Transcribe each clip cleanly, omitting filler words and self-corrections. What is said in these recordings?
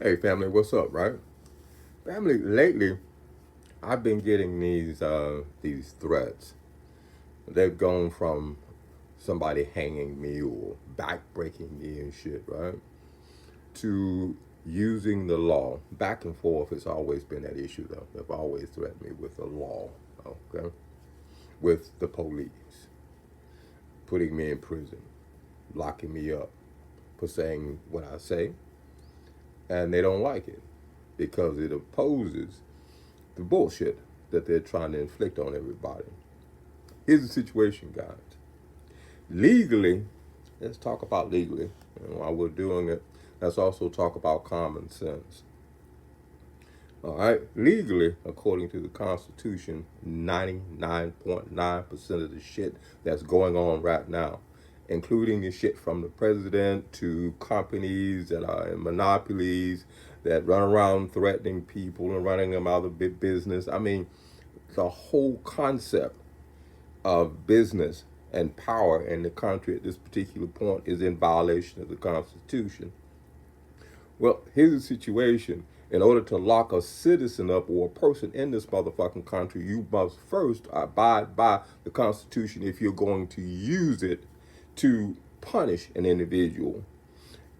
Hey family, what's up, right? Family, lately I've been getting these threats. They've gone from somebody hanging me or back breaking me and shit, right? To using the law. Back and forth has always been that issue though. They've always threatened me with the law, okay? With the police, putting me in prison, locking me up for saying what I say, and they don't like it because it opposes the bullshit that they're trying to inflict on everybody. Here's the situation, guys. Legally, let's talk about legally. And while we're doing it, let's also talk about common sense. All right, legally, according to the Constitution, 99.9% of the shit that's going on right now, including the shit from the president to companies that are in monopolies that run around threatening people and running them out of big business. I mean, the whole concept of business and power in the country at this particular point is in violation of the Constitution. Well, here's the situation. In order to lock a citizen up or a person in this motherfucking country, you must first abide by the Constitution if you're going to use it to punish an individual.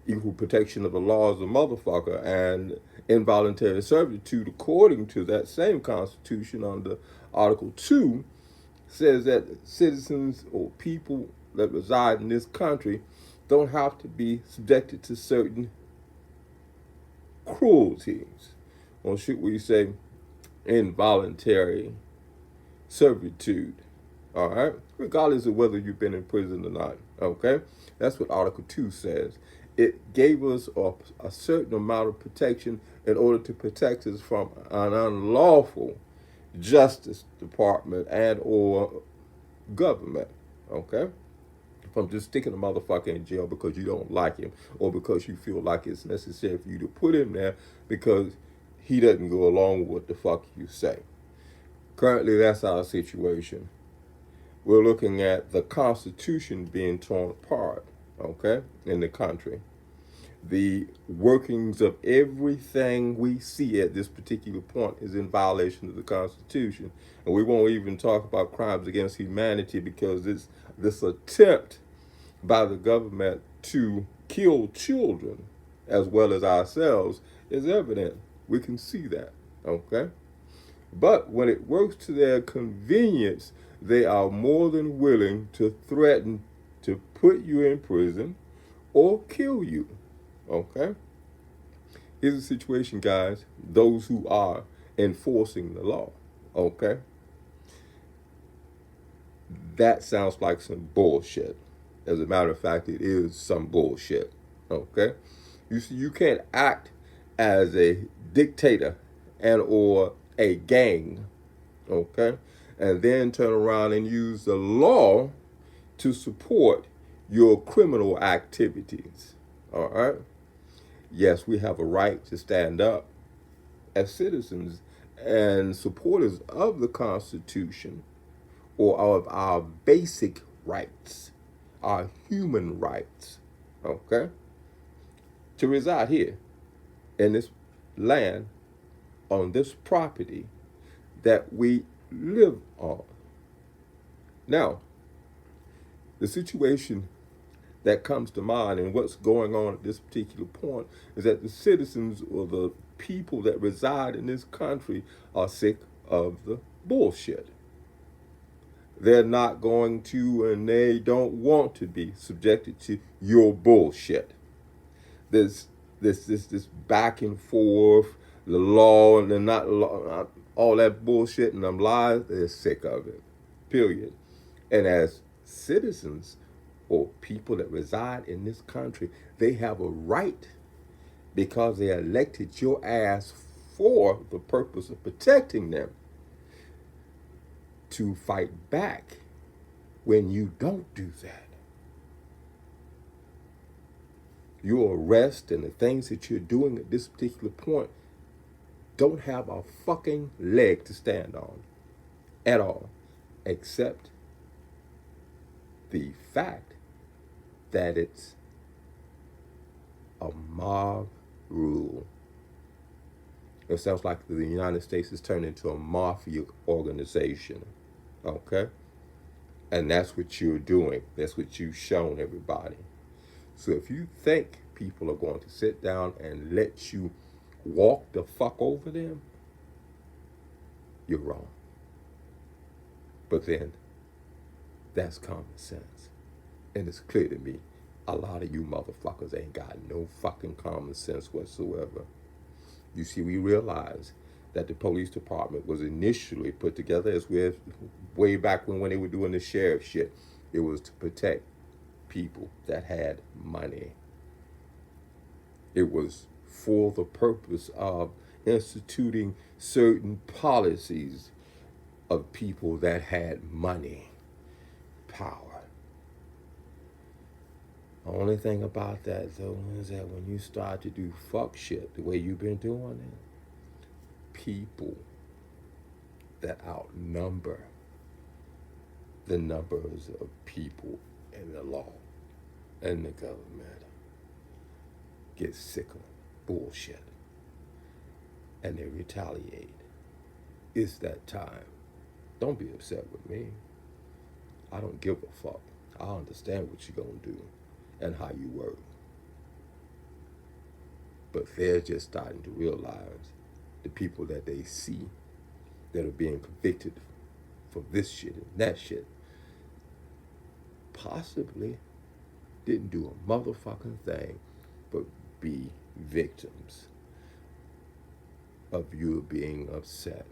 Equal protection of the law is a motherfucker, and involuntary servitude, according to that same Constitution, under Article 2, says that citizens or people that reside in this country don't have to be subjected to certain cruelties, or should we say involuntary servitude. All right, regardless of whether you've been in prison or not. Okay, that's what Article 2 says. It gave us a certain amount of protection in order to protect us from an unlawful justice department and or government. Okay, from just sticking a motherfucker in jail because you don't like him or because you feel like it's necessary for you to put him there because he doesn't go along with what the fuck you say. Currently, that's our situation. We're looking at the Constitution being torn apart, okay, in the country. The workings of everything we see at this particular point is in violation of the Constitution. And we won't even talk about crimes against humanity because this attempt by the government to kill children as well as ourselves is evident. We can see that, okay? But when it works to their convenience, they are more than willing to threaten to put you in prison or kill you, okay? Here's the situation, guys. Those who are enforcing the law, okay? That sounds like some bullshit. As a matter of fact, it is some bullshit. Okay? You see, you can't act as a dictator and or a gang, okay? And then turn around and use the law to support your criminal activities. All right? Yes, we have a right to stand up as citizens and supporters of the Constitution or of our basic rights, our human rights, okay, to reside here in this land, on this property that we live on. Now, the situation that comes to mind and what's going on at this particular point is that the citizens or the people that reside in this country are sick of the bullshit. They're not going to and they don't want to be subjected to your bullshit. This this back and forth, the law and the not law, all that bullshit and them lies, they're sick of it. Period. And as citizens or people that reside in this country, they have a right because they elected your ass for the purpose of protecting them to fight back when you don't do that. Your arrest and the things that you're doing at this particular point don't have a fucking leg to stand on at all, except the fact that it's a mob rule. It sounds like the United States is turned into a mafia organization. Okay? And that's what you're doing. That's what you've shown everybody. So if you think people are going to sit down and let you walk the fuck over them, you're wrong. But then, that's common sense. And it's clear to me, a lot of you motherfuckers ain't got no fucking common sense whatsoever. You see, we realize that the police department was initially put together as we have way back when they were doing the sheriff shit. It was to protect people that had money. It was for the purpose of instituting certain policies of people that had money, power. The only thing about that, though, is that when you start to do fuck shit the way you've been doing it, people that outnumber the numbers of people in the law and the government get sick of bullshit and they retaliate. It's that time. Don't be upset with me. I don't give a fuck. I understand what you're gonna do and how you work. But they're just starting to realize the people that they see that are being convicted for this shit and that shit possibly didn't do a motherfucking thing but be victims of you being upset.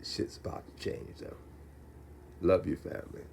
Shit's about to change though. Love you, family.